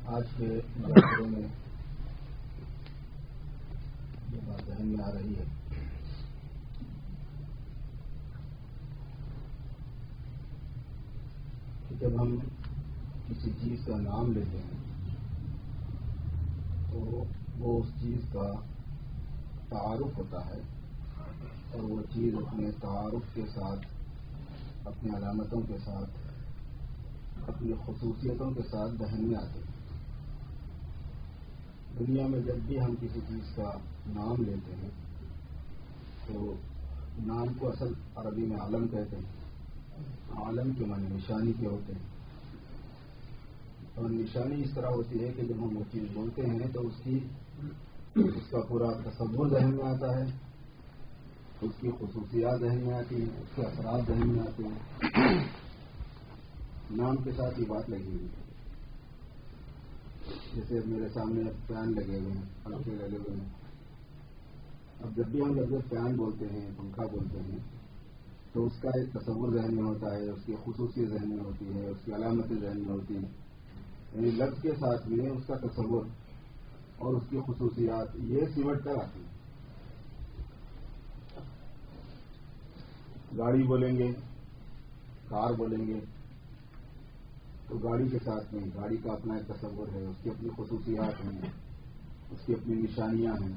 آج کے مذاکرے میں یہ بات ذہن میں آ رہی ہے کہ جب ہم کسی چیز کا نام لیتے ہیں تو وہ اس چیز کا تعارف ہوتا ہے اور وہ چیز اپنے تعارف کے ساتھ، اپنی علامتوں کے ساتھ، اپنی خصوصیتوں کے ساتھ ذہن میں آتی ہے۔ دنیا میں جب بھی ہم کسی چیز کا نام لیتے ہیں تو نام کو اصل عربی میں عالم کہتے ہیں۔ عالم کے معنی نشانی کے ہوتے ہیں، اور نشانی اس طرح ہوتی ہے کہ جب ہم وہ چیز بولتے ہیں تو اس کا پورا تصور ذہن میں آتا ہے، اس کی خصوصیات ذہن میں آتی ہیں، اس کے اثرات ذہن میں آتے ہیں۔ نام کے ساتھ یہ بات لگی ہوئی ہے۔ جیسے میرے سامنے فین لگے ہوئے ہیں، پنکھے لگے ہوئے ہیں۔ اب جب بھی ہم لفظ فین بولتے ہیں، پنکھا بولتے ہیں، تو اس کا ایک تصور ذہن میں ہوتا ہے، اس کی خصوصیت ذہن میں ہوتی ہے، اس کی علامتیں ذہن میں ہوتی ہیں۔ یعنی لفظ کے ساتھ میں اس کا تصور اور اس کی خصوصیات یہ سمٹ کر آتی ہیں۔ گاڑی بولیں گے، کار بولیں گے، تو گاڑی کے ساتھ میں گاڑی کا اپنا ایک تصور ہے، اس کی اپنی خصوصیات ہیں، اس کی اپنی نشانیاں ہیں۔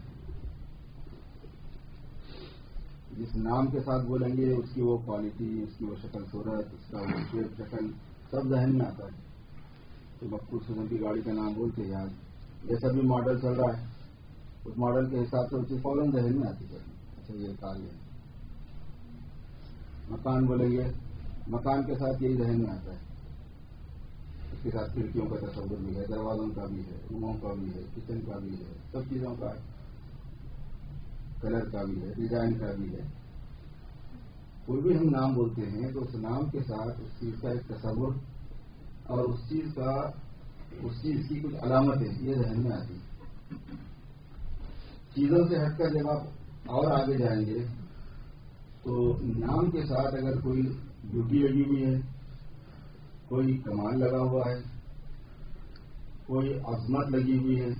جس نام کے ساتھ بولیں گے اس کی وہ کوالٹی، اس کی وہ شکل صورت، اس کا وہ شیپ شکل سب ذہن میں آتا ہے۔ تو مخصوص قسم کی گاڑی کا نام بولتے ہیں، آج جیسا بھی ماڈل چل رہا ہے اس ماڈل کے حساب سے اس کی فوراً ذہن میں آتی ہے۔ اچھا یہ کار ہے۔ مکان بولیں گے، مکان کے ساتھ یہی ذہن میں آتا ہے۔ اس کے ساتھ کھڑکیوں کا تصور بھی ہے، دروازوں کا بھی ہے، روموں کا بھی ہے، کچن کا بھی ہے، سب چیزوں کا ہے، کلر کا بھی ہے، ڈیزائن کا بھی ہے۔ کوئی بھی ہم نام بولتے ہیں تو اس نام کے ساتھ اس چیز کا ایک تصور اور اس چیز کی کچھ علامتیں یہ ذہن میں آتی ہیں۔ چیزوں سے ہٹ کر جب آپ اور آگے جائیں گے تو نام کے ساتھ اگر کوئی ڈیوٹی لگی ہوئی ہے، کوئی کمال لگا ہوا ہے، کوئی عظمت لگی ہوئی ہے،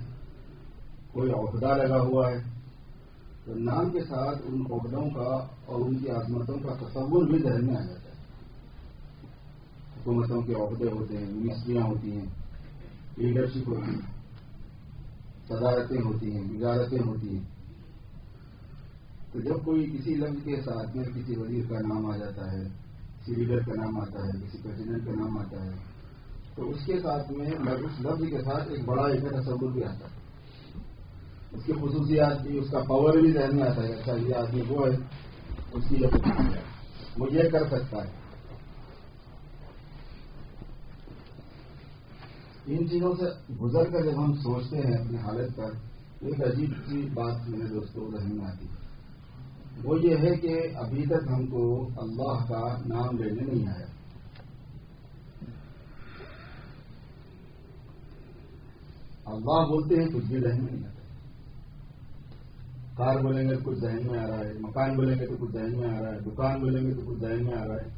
کوئی عہدہ لگا ہوا ہے، تو نام کے ساتھ ان عہدوں کا اور ان کی عظمتوں کا تصور بھی ذہن میں آ جاتا ہے۔ حکومتوں کے عہدے ہوتے ہیں، منسٹریاں ہوتی ہیں، لیڈرشپ ہوتی ہے، صدارتیں ہوتی ہیں، وزارتیں ہوتی ہیں۔ تو جب کوئی کسی لفظ کے ساتھ میں کسی وزیر کا نام آ جاتا ہے، کسی لیڈر کا نام آتا ہے، کسی پریزیڈنٹ کا نام آتا ہے، تو اس کے ساتھ میں اس لفظ کے ساتھ ایک بڑا ایک تصور بھی آتا ہے۔ اس کی خصوصیات بھی، اس کا پاور بھی ذہن میں آتا ہے۔ اچھا یہ آدمی وہ ہے، اس کی یہ خصوصیات ہے، وہ یہ کر سکتا ہے۔ ان چیزوں سے گزر کر جب ہم سوچتے ہیں اپنی حالت پر، ایک عجیب سی بات میرے دوستوں ذہن میں آتی ہے۔ وہ یہ ہے کہ ابھی تک ہم کو اللہ کا نام لینے نہیں آیا۔ اللہ بولتے ہیں کچھ بھی ذہن میں نہیں آتا۔ کار بولیں گے تو کچھ ذہن میں آ رہا ہے، مکان بولیں گے تو کچھ ذہن میں آ رہا ہے، دکان بولیں گے تو کچھ ذہن میں آ رہا ہے،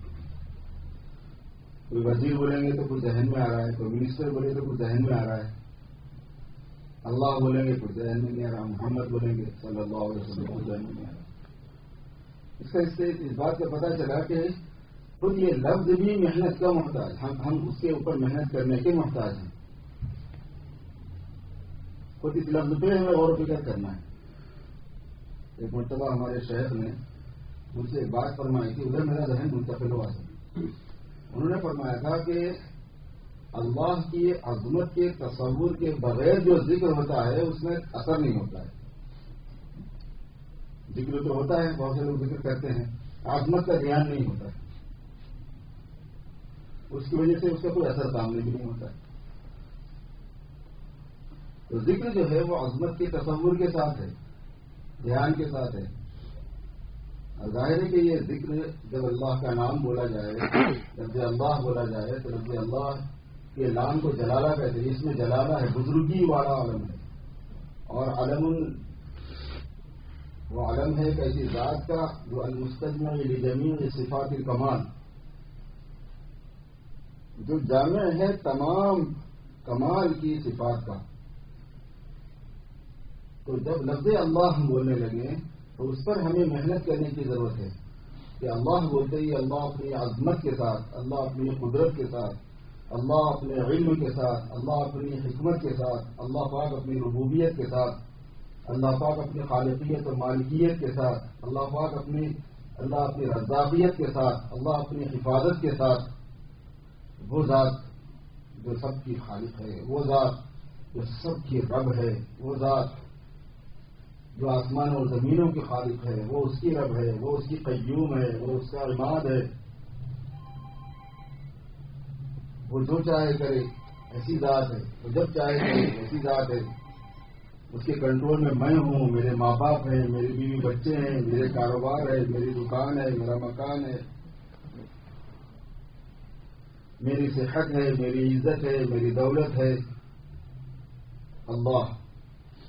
کوئی وزیر بولیں گے تو کچھ ذہن میں آ رہا ہے، کوئی منسٹر بولے تو کچھ ذہن میں آ رہا ہے۔ اللہ بولیں گے کچھ ذہن میں نہیں آ رہا، محمد بولیں گے صلی اللہ علیہ وسلم کچھ ذہن میں نہیں آ رہا۔ اس سے اس بات کا پتہ چلا کہ خود یہ لفظ بھی محنت کا محتاج، ہم اس کے اوپر محنت کرنے کے محتاج ہیں۔ خود اس لفظ پہ ہمیں غور و فکر کرنا ہے۔ ایک مرتبہ ہمارے شیخ نے مجھ سے ایک بات فرمائی کہ ادھر میرا ذہن منتقل ہوا تھا۔ انہوں نے فرمایا تھا کہ اللہ کی عظمت کے تصور کے بغیر جو ذکر ہوتا ہے اس میں اثر نہیں ہوتا ہے۔ ذکر تو ہوتا ہے، بہت سے لوگ ذکر کرتے ہیں، عظمت کا دھیان نہیں ہوتا ہے، اس کی وجہ سے اس کا کوئی اثر سامنے بھی نہیں ہوتا ہے۔ تو ذکر جو ہے وہ عظمت کے تصور کے ساتھ ہے، دھیان کے ساتھ ہے۔ اور ظاہر ہے کہ یہ ذکر جب اللہ کا نام بولا جائے، لفظ اللہ بولا جائے تو لفظ اللہ کے نام کو جلالہ کہتے ہیں۔ اس میں جلالہ ہے، بزرگی والا علم ہے، اور وہ علم ہے ایک ایسی ذات کا جو المستجمع لجمیع صفات الکمال، جو جامع ہے تمام کمال کی صفات کا. تو جب لفظ اللہ ہم بولنے لگے تو اس پر ہمیں محنت کرنے کی ضرورت ہے کہ اللہ بولتے ہی اللہ اپنی عظمت کے ساتھ، اللہ اپنی قدرت کے ساتھ، اللہ اپنے علم کے ساتھ، اللہ اپنی حکمت کے ساتھ، اللہ پاک اپنی ربوبیت کے ساتھ، اللہ پاک اپنی خالقیت اور مالکیت کے ساتھ، اللہ اپنی رزاقیت کے ساتھ، اللہ اپنی حفاظت کے ساتھ، وہ ذات جو سب کی خالق ہے، وہ ذات جو سب کی رب ہے، وہ ذات جو آسمان اور زمینوں کی خالق ہے، وہ اس کی رب ہے، وہ اس کی قیوم ہے، وہ اس کا عماد ہے، وہ جو چاہے کرے ایسی ذات ہے، وہ جب چاہے کرے ایسی ذات ہے. اس کے کنٹرول میں ہوں، میرے ماں باپ ہیں، میری بیوی بچے ہیں، میرے کاروبار ہے، میری دکان ہے، میرا مکان ہے، میری صحت ہے، میری عزت ہے، میری دولت ہے. اللہ،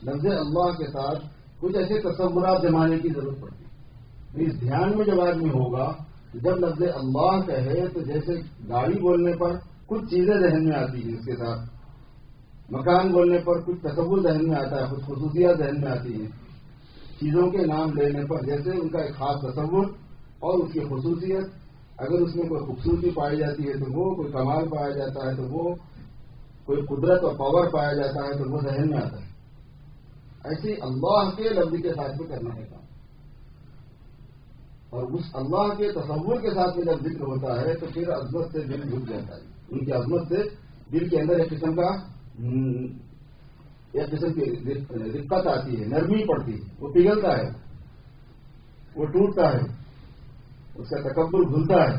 لفظ اللہ کے ساتھ کچھ ایسے تصورات جمانے کی ضرورت پڑتی ہے. اس دھیان میں جب آدمی ہوگا، جب لفظ اللہ کہے تو جیسے گاڑی بولنے پر کچھ چیزیں ذہن میں آتی ہیں، اس کے ساتھ مکان بولنے پر کچھ تصور ذہن میں آتا ہے، کچھ خصوصیات ذہن میں آتی ہیں. چیزوں کے نام لینے پر جیسے ان کا ایک خاص تصور اور اس کی خصوصیت، اگر اس میں کوئی خوبصورتی پائی جاتی ہے تو وہ، کوئی کمال پایا جاتا ہے تو وہ، کوئی قدرت اور پاور پایا جاتا ہے تو وہ ذہن میں آتا ہے. ایسے اللہ کے لفظ کے ساتھ بھی کرنا ہے کام. اور اس اللہ کے تصور کے ساتھ میں جب ذکر ہوتا ہے تو پھر عظمت سے دل جھک جاتا ہے. ان کی عظمت سے دل کے اندر ایک قسم کی دقت آتی ہے، نرمی پڑتی ہے، وہ پگھلتا ہے، وہ ٹوٹتا ہے، اس کا تکبر گھلتا ہے،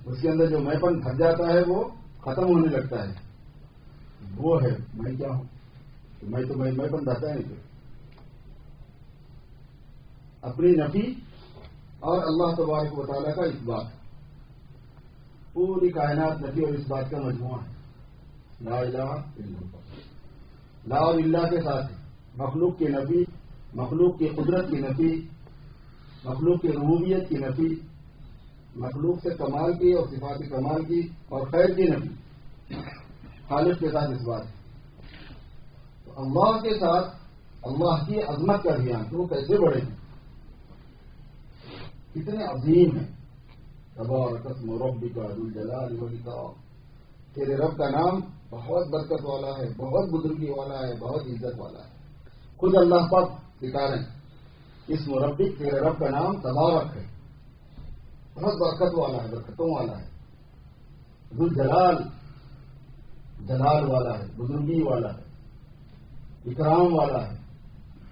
اس کے اندر جو میں پن بھر جاتا ہے وہ ختم ہونے لگتا ہے. وہ ہے میں کیا ہوں، میں تو میں پن بھرتا ہے نہیں. اپنی نفی اور اللہ تبارک و تعالیٰ کا اس بات، پوری کائنات نفی اور اس بات کا مجموعہ ہے. لا الہ الا اللہ، لا اور اللہ کے ساتھ مخلوق کی نفی، مخلوق کی قدرت کی نفی، مخلوق کی ربوبیت کی نفی، مخلوق سے کمال کی اور صفات کمال کی اور خیر کی نفی، خالق کے ساتھ اس بات. تو اللہ کے ساتھ اللہ کی عظمت کا دھیان، تو وہ کیسے بڑھے ہیں، کتنے عظیم ہیں. تبارک اسم ربک ذو الجلال والاکرام، تیرے رب کا نام بہت برکت والا ہے، بہت بزرگی والا ہے، بہت عزت والا ہے. خود اللہ پاک سکھا رہے ہیں، اسم ربک، تیرے رب کا نام تبارک ہے، بہت برکت والا ہے، برکتوں والا ہے. ذو الجلال، جلال والا ہے، بزرگی والا ہے، اکرام والا ہے.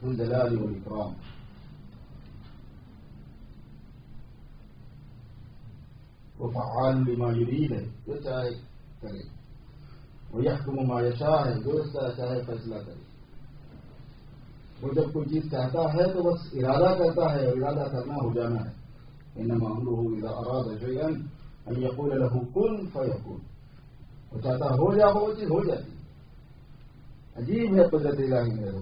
ذو الجلال والاکرام. وہ فعال لما یرید ہے، جو چاہے کرے. وہ یحکم ما یشاء ہے، جو اس کا چاہے فیصلہ کرے. وہ جب کوئی چیز چاہتا ہے تو بس ارادہ کرتا ہے، اور ارادہ کرنا ہو جانا ہے. انما امرہ اذا اراد شیئا ان یقول له کن فیکون. وہ چاہتا ہو جا، وہ چیز ہو جاتی. عجیب ہے قدرت الہی میرے،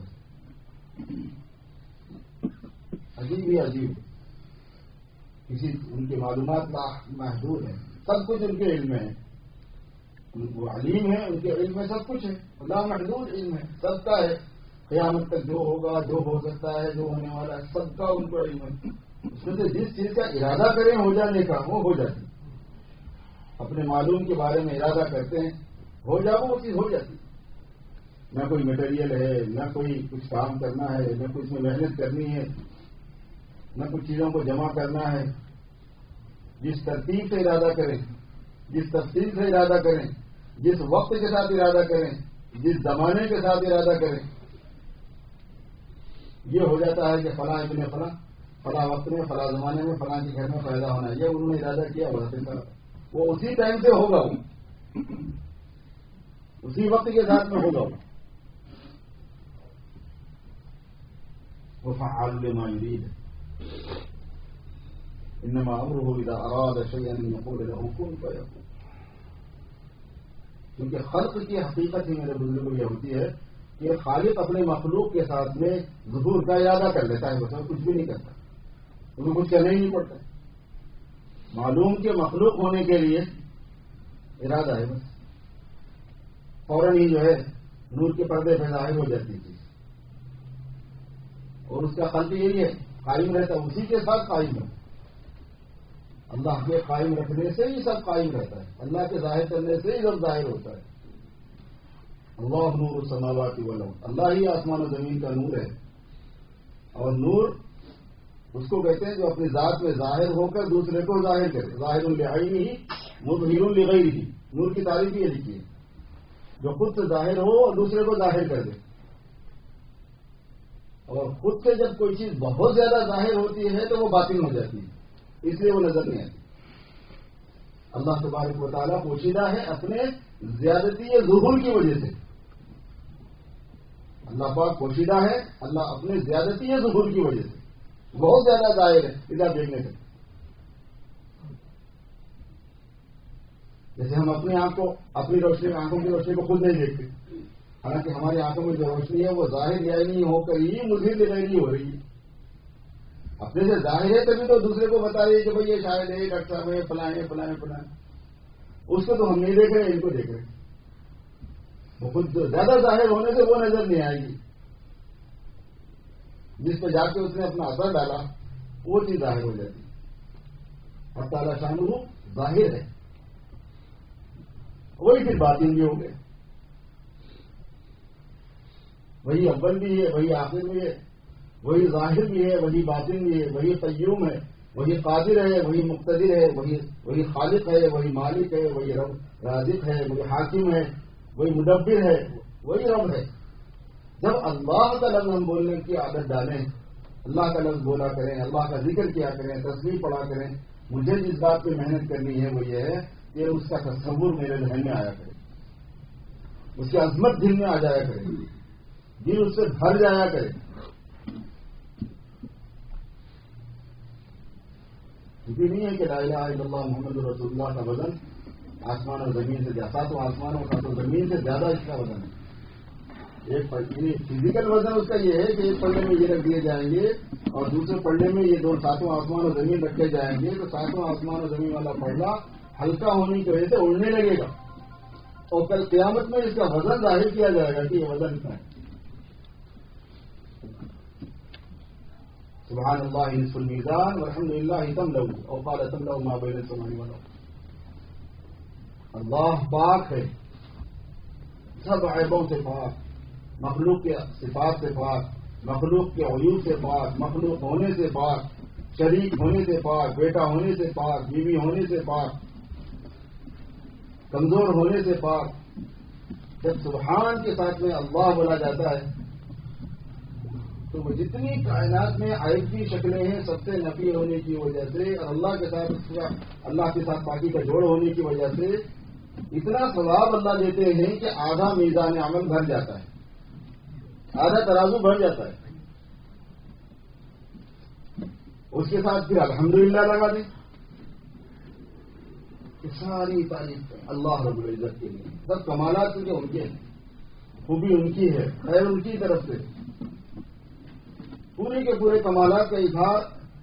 عجیب ہی عجیب. کسی ان کی معلومات محدود ہیں، سب کچھ ان کے علم میں ہے. وہ علیم ہے، ان کے علم میں سب کچھ ہے، لامحدود علم ہے، سب کا ہے. قیامت تک جو ہوگا، جو ہو سکتا ہے، جو ہونے والا ہے، سب کا ان کو علم ہے. اس میں سے جس چیز کا ارادہ کریں ہو جانے کا، وہ ہو جاتی. اپنے معلوم کے بارے میں ارادہ کرتے ہیں، ہو جا، وہ چیز ہو جاتی. نہ کوئی مٹیریل ہے، نہ کوئی کچھ کام کرنا ہے، نہ کچھ میں محنت کرنی ہے، نہ کچھ چیزوں کو جمع کرنا ہے. جس ترتیب سے ارادہ کریں، جس تفصیل سے ارادہ کریں، جس وقت کے ساتھ ارادہ کریں، جس زمانے کے ساتھ ارادہ کریں، یہ ہو جاتا ہے کہ فلاں ابن فلاں، فلاں وقت میں، فلاں زمانے میں، فلاں کے گھر میں پیدا ہونا ہے. یہ انہوں نے ارادہ کیا ہوا، وہ اسی ٹائم سے ہوگا، وہ اسی وقت کے ساتھ میں ہوگا. وہ فعال لما یرید ہے. انما امرہ اذا اراد شیئا ان یقول له کن فیکون. کیونکہ خلق کی حقیقت ہی میرے بزرگوں یہ ہوتی ہے کہ خالق اپنے مخلوق کے ساتھ میں ظہور کا ارادہ کر لیتا ہے، بس کچھ بھی نہیں کرتا، انہیں کچھ کرنا ہی نہیں پڑتا. معلوم کے مخلوق ہونے کے لیے ارادہ ہے بس، فوراً ہی جو ہے نور کے پردے پہ ظاہر ہو جاتی تھی، اور اس کا خلق یہی ہے، قائم رہتا، اسی کے ساتھ قائم ہے۔ اللہ کے قائم رکھنے سے ہی سب قائم رہتا ہے، اللہ کے ظاہر کرنے سے ہی سب ظاہر ہوتا ہے۔ اللہ نور السماوات والارض، اللہ ہی آسمان و زمین کا نور ہے، اور نور اس کو کہتے ہیں جو اپنی ذات میں ظاہر ہو کر دوسرے کو ظاہر کرے، ظاہر لعینہ مظہر لغیرہ، نور کی تعریف یہ لکھی ہے، جو خود سے ظاہر ہو اور دوسرے کو ظاہر کر دے۔ اور خود سے جب کوئی چیز بہت زیادہ ظاہر ہوتی ہے تو وہ باطن ہو جاتی ہے، اس لیے وہ نظر نہیں آتی۔ اللہ تبارک و تعالیٰ پوشیدہ ہے اپنے زیادتی ظہور کی وجہ سے، اللہ پاک پوشیدہ ہے اللہ اپنے زیادتی ظہور کی وجہ سے، بہت زیادہ ظاہر ہے ادھر دیکھنے سے۔ جیسے ہم اپنی آنکھ کو، اپنی روشنی، آنکھوں کی روشنی کو خود نہیں دیکھتے، حالانکہ ہماری آنکھوں میں جو روشنی ہے وہ ظاہر یا نہیں ہو کر ہی مظہر لغیرہ ہو رہی ہے، اپنے سے ظاہر ہے تبھی تو دوسرے کو بتا رہی ہے کہ بھائی یہ شاید ہے، ڈاکٹر صاحب ہے، فلاں ہے، فلاں ہے، فلاں ہے۔ اس کو تو ہم نہیں دیکھ رہے، ان کو دیکھ رہے ہیں، وہ خود زیادہ ظاہر ہونے سے وہ نظر نہیں آئے گی، جس پہ جا کے اس نے اپنا اثر ڈالا وہ چیز ظاہر ہو جاتی ہے۔ اور تعالیٰ شانہ ظاہر ہے، وہی پھر باطن بھی ہو گئے، وہی اول بھی ہے، وہی آخر بھی ہے، وہی ظاہر بھی ہے، وہی باطن بھی ہے، وہی قیوم ہے، وہی قادر ہے، وہی مقتدر ہے، وہی خالق ہے، وہی مالک ہے، وہی رازق ہے، وہی حاکم ہے، وہی مدبر ہے، وہی رب ہے۔ جب اللہ کا لفظ ہم بولنے کی عادت ڈالیں، اللہ کا لفظ بولا کریں، اللہ کا ذکر کیا کریں، تسبیح پڑھا کریں، مجھے جس بات پہ محنت کرنی ہے وہ یہ ہے کہ اس کا تصور میرے ذہن میں آیا کرے، اس کی عظمت دل میں آ جایا کرے، دل اس سے بھر جایا کرے۔ یہ نہیں ہے کہ لا الہ الا اللہ محمد رسول اللہ کا وزن آسمان اور زمین سے زیادہ، ساتوں آسمان اور ساتوں زمین سے زیادہ اس کا وزن ہے۔ ایک فزیکل وزن اس کا یہ ہے کہ ایک پلڑے میں یہ رکھ دیے جائیں گے اور دوسرے پلڑے میں یہ دو ساتوں آسمان اور زمین رکھے جائیں گے تو ساتوں آسمان اور زمین والا پلڑا ہلکا ہونے کی وجہ سے اڑنے لگے گا، اور کل قیامت میں اس کا وزن ظاہر کیا جائے گا کہ یہ وزن اتنا ہے۔ سبحان اللہ نصف المیزان والحمد للہ تملأ او قال تملأ ما بین السماء والارض۔ اللہ پاک ہے، سب عیبوں سے پاک، مخلوق کے صفات سے پاک، مخلوق کے عیوب سے پاک، مخلوق ہونے سے پاک، شریک ہونے سے پاک، بیٹا ہونے سے پاک، بیوی ہونے سے پاک، کمزور ہونے سے پاک۔ جب سبحان کے ساتھ میں اللہ بولا جاتا ہے تو وہ جتنی کائنات میں عیب کی شکلیں ہیں سب سے نفی ہونے کی وجہ سے اور اللہ کے ساتھ پاکی کا جوڑ ہونے کی وجہ سے اتنا ثواب اللہ دیتے ہیں کہ آدھا میزان عمل بھر جاتا ہے، آدھا ترازو بھر جاتا ہے۔ اس کے ساتھ پھر الحمدللہ لگا دیں کہ ساری تعریف اللہ رب العزت کے لیے، سب کمالات جو ان کے ہیں، خوبی ان کی ہے، خیر ان کی طرف سے، پورے کے پورے کمالات کا اظہار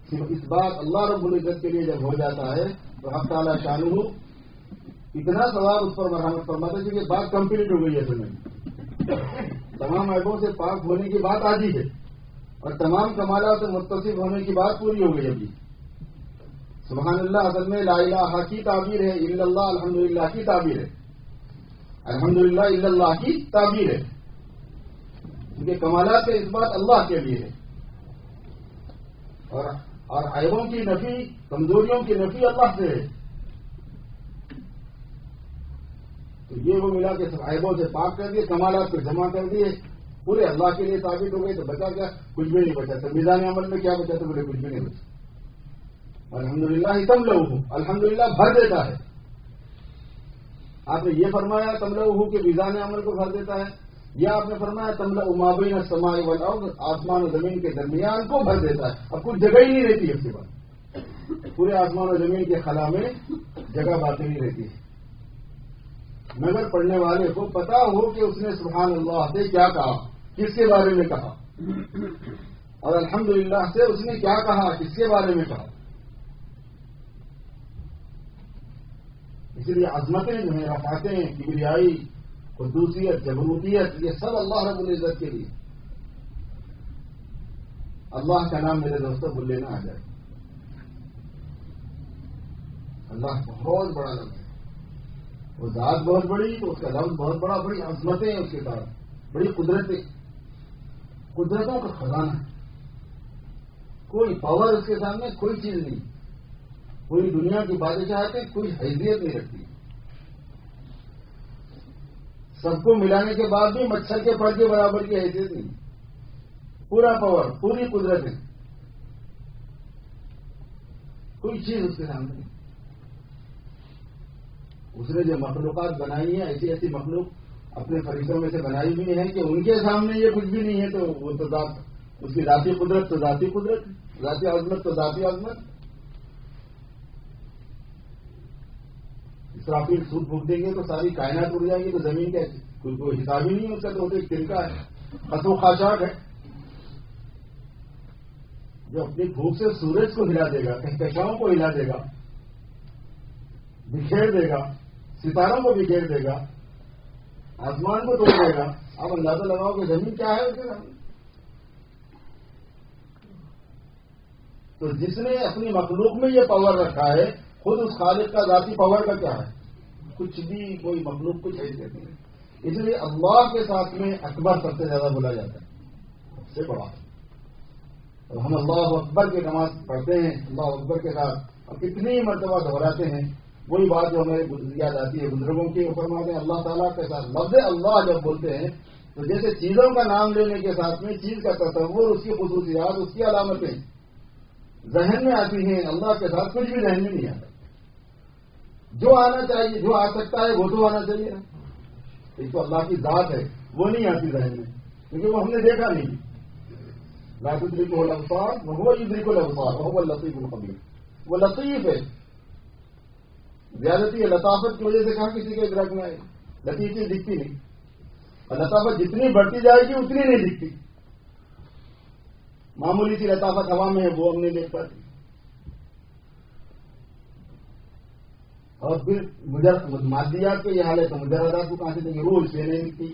صرف اس بات اللہ رب العزت کے لیے جب ہو جاتا ہے تو حق تعالیٰ شانہ اتنا ثواب اس پر مرحمت فرماتا ہے کہ بات کمپلیٹ ہو گئی ہے تمہیں، تمام عیبوں سے پاک ہونے کی بات آدھی ہے اور تمام کمالات سے متصف ہونے کی بات پوری ہو گئی ابھی۔ سبحان اللہ اصل میں لا الہ کی تعبیر ہے، الا اللہ الحمدللہ کی تعبیر ہے، الحمدللہ الا اللہ کی تعبیر ہے، کیونکہ کمالات کا اس بات اللہ کے لیے ہے اور عیبوں کی نفی، کمزوریوں کی نفی اللہ سے ہے۔ تو یہ وہ ملا کہ عیبوں سے پاک کر دیے، کمالات کو جمع کر دیے، پورے اللہ کے لیے ثابت ہو گئے، تو بچا کیا؟ کچھ بھی نہیں بچا۔ تو میزان عمل میں کیا بچا؟ تو بولے کچھ بھی نہیں بچا۔ الحمدللہ تملأ، الحمدللہ بھر دیتا ہے۔ آپ نے یہ فرمایا تملأ کہ میزان عمل کو بھر دیتا ہے، یا آپ نے فرمایا تملأ ما بین السماء والارض، آسمان و زمین کے درمیان کو بھر دیتا ہے۔ اب کچھ جگہ ہی نہیں رہتی اس کے بعد، پورے آسمان و زمین کے خلا میں جگہ باقی نہیں رہتی ہے، مگر پڑھنے والے کو پتا ہو کہ اس نے سبحان اللہ سے کیا کہا، کس کے بارے میں کہا، اور الحمدللہ سے اس نے کیا کہا، کس کے بارے میں کہا۔ اس لیے عظمتیں جو ہیں، رفعتیں، کبریائی، قدوسیت، جبروتیت، یہ سب اللہ رب العزت کے لیے. اللہ کا نام میرے دوستوں بھولے نہ آ جائے. اللہ بہت بڑا لفظ ہے، وہ ذات بہت بڑی تو اس کا لفظ بہت بڑا، بڑی عظمتیں ہیں اس کے ساتھ، بڑی قدرتیں، قدرتوں کا خزانہ ہے. کوئی پاور اس کے سامنے کوئی چیز نہیں، پوری دنیا کی بادشاہتیں کوئی حیثیت نہیں رکھتی. سب کو ملانے کے بعد بھی مچھر کے پر کے برابر کی حیثیت نہیں. پورا پاور، پوری قدرتیں، کوئی چیز اس کے سامنے نہیں. اس نے جو مخلوقات بنائی ہیں، ایسی ایسی مخلوق اپنے فرشتوں میں سے بنائی بھی ہے کہ ان کے سامنے یہ کچھ بھی نہیں ہے. تو وہ تو ذات، اس کی ذاتی قدرت تو ذاتی قدرت، ذاتی عظمت تو ذاتی عظمت. اسرافیل سود پھونک دیں گے تو ساری کائنات اڑ جائے گی، تو زمین کا کوئی حساب ہی نہیں ہے اس کا. تو ایک تنکا ہے، خطو خاشاک ہے، جو اپنی پھونک سے سورج کو ہلا دے گا، کہکشاؤں کو ہلا دے گا، بکھیر دے گا، ستاروں کو بکھیر دے گا، آسمان کو توڑ دے گا. آپ اندازہ لگاؤ کہ زمین کیا ہے اس کے سامنے. تو جس نے اپنی مخلوق میں یہ پاور رکھا ہے، خود اس خالق کا ذاتی پاور کا کیا ہے؟ کچھ بھی، کوئی مخلوق کچھ ایسے نہیں ہے. اس لیے اللہ کے ساتھ میں اکبر سب سے زیادہ بولا جاتا ہے، سب سے بڑا. اور ہم اللہ اکبر کی نماز پڑھتے ہیں، اللہ اکبر کے ساتھ اور کتنی مرتبہ دہراتے ہیں. وہی بات جو ہمیں یاد آتی ہے بزرگوں کی فرماتے ہیں، اللہ تعالیٰ کے ساتھ لفظ اللہ جب بولتے ہیں تو جیسے چیزوں کا نام لینے کے ساتھ میں چیز کا تصور، اس کی خصوصیات، اس کی علامتیں ذہن میں آتی ہیں، اللہ کے ساتھ کچھ بھی ذہن میں نہیں آتا. جو آنا چاہیے، جو آ سکتا ہے وہ تو آنا چاہیے نا. ایک تو اللہ کی ذات ہے، وہ نہیں آتی ذہن میں کیونکہ وہ ہم نے دیکھا نہیں. لا تدرکہ الابصار وہو یدرک الابصار وہو اللطیف الخبیر. وہ لطیف ہے. زیادتی ہے، لطافت کی وجہ سے کہاں کسی کے ادراک میں آئے. لطیفی دکھتی نہیں، اور لطافت جتنی بڑھتی جائے گی اتنی نہیں دکھتی. معمولی سی لطافت ہوا میں ہے، وہ ہم نہیں دیکھ پاتی. اور پھر مادیات کے یہ حال ہے تو مجردات کو کہاں سے دیں گے؟ روح اس لیے نہیں دکھتی،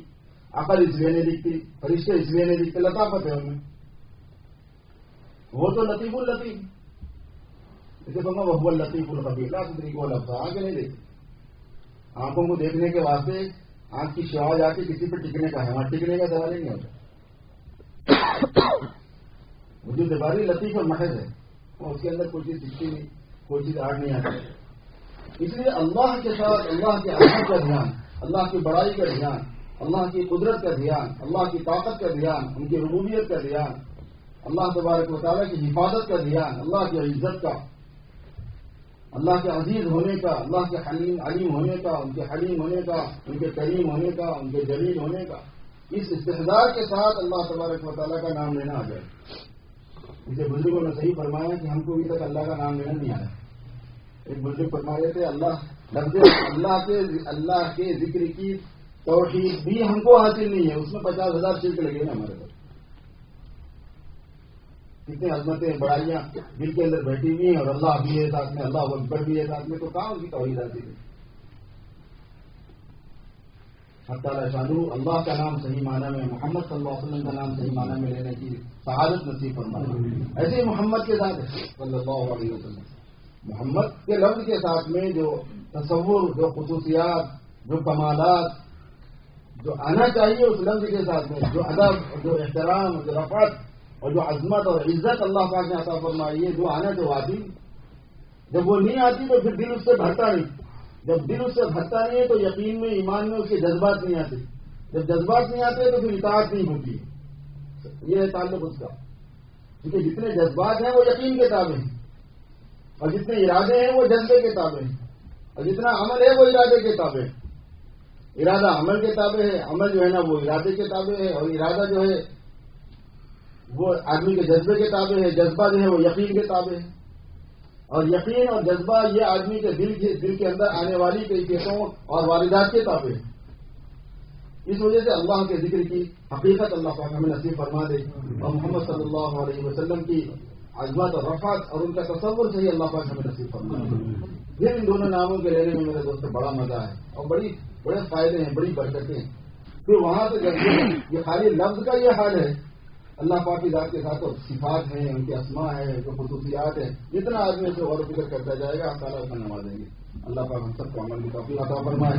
عقل اس لیے نہیں دکھتی، فرشتے اس لیے نہیں دکھتے. لطافت ہے ان میں. وہ تو لطیف اللطیف، اسے کہوں گا وہ لطیف الخبیر. لا تدرکہ الابصار، آنکھیں نہیں دیکھتی. آنکھوں کو دیکھنے کے واسطے آنکھ کی شعاع جا کے کسی پہ ٹکنے کا ہے، وہاں ٹکنے کا سوال ہی نہیں ہوتا. وجود باری لطیف اور محض ہے، اور اس کے اندر کوئی چیز دکھتی نہیں، کوئی چیز آڑ نہیں آتی. اس لیے اللہ کے ساتھ اللہ کے عظمت کا دھیان، اللہ کی بڑائی کا دھیان، اللہ کی قدرت کا دھیان، اللہ کی طاقت کا دھیان، ان کی ربوبیت کا دھیان، اللہ تبارک و تعالیٰ کی حفاظت کا دھیان، اللہ کی عزت کا، اللہ کے عزیز ہونے کا، اللہ کے علیم ہونے کا، ان کے حلیم ہونے کا، ان کے کریم ہونے کا، ان کے جلیل ہونے کا. اس استحضار کے ساتھ اللہ تبارک و تعالیٰ کا نام لینا آ جائے. اسے بزرگوں نے صحیح فرمایا کہ ہم کو ابھی تک اللہ کا نام لینا نہیں آیا. ایک بزرگ فرما رہے تھے، لفظ اللہ کے ذکر کی توحید بھی ہم کو حاصل نہیں ہے، اس میں 50,000 شرک لگے نا ہمارے پاس. کتنے عظمتیں، بڑائیاں دل کے اندر بیٹھی ہوئی ہیں، اور اللہ بھی ہے ساتھ میں، اللہ اکبر بھی ہے ساتھ میں، تو کہاں ان کی توحید حاصل ہے؟ حق تعالیٰ شانہ اللہ کا نام صحیح معنی میں، محمد صلی اللہ علیہ وسلم کا نام صحیح معنی میں لینے کی سعادت نصیب فرمائے. ایسے ہی محمد کے ساتھ صلی اللہ علیہ وسلم، محمد کے لفظ کے ساتھ میں جو تصور، جو خصوصیات، جو کمالات جو آنا چاہیے اس لفظ کے ساتھ میں، جو ادب، جو احترام، جو رفعت اور جو عظمت اور عزت اللہ پاک نے عطا فرمائی ہے، جو آنا جو آتی. جب وہ نہیں آتی تو پھر دل اس سے بھرتا نہیں. جب دل اس سے بھرتا نہیں ہے تو یقین میں، ایمان میں اس کے جذبات نہیں آتے. جب جذبات نہیں آتے تو پھر اطاعت نہیں ہوتی. یہ ہے تعلق اس کا. کیونکہ جتنے جذبات ہیں وہ یقین کے تابع ہیں، اور جتنے ارادے ہیں وہ جذبے کے تابع ہیں، اور جتنا عمل ہے وہ ارادے کے تابع ہے. ارادہ عمل کے تابع ہے، عمل جو ہے نا وہ ارادے کے تابع ہے، اور ارادہ جو ہے وہ آدمی کے جذبے کے تابع ہے، جذبہ جو ہے وہ یقین کے تابع ہے، اور یقین اور جذبہ یہ آدمی کے دل کے اندر آنے والی کیفیتوں اور واردات کے تابع ہے. اس وجہ سے اللہ کے ذکر کی حقیقت اللہ پاک ہمیں نصیب فرما دے، اور محمد صلی اللہ علیہ وسلم کی عظمت اور رفعت اور ان کا تصور سے ہی اللہ پاک ہمیں نصیب فرما دے. پھر ان دونوں ناموں کے لینے میں میرے دوست بڑا مزہ ہے اور بڑے فائدے ہیں، بڑی برکتیں ہیں. پھر وہاں سے جب یہ خالی لفظ کا یہ حال ہے، اللہ پاک کی ذات کے ساتھ صفات ہیں، ان کے اسماء ہیں، جو خصوصیات ہیں، جتنا آدمی اسے غور و فکر کرتا جائے گا اللہ تعالیٰ اسے نوازیں گے. اللہ پاک ہم سب کو عمل کی توفیق عطا فرمائے.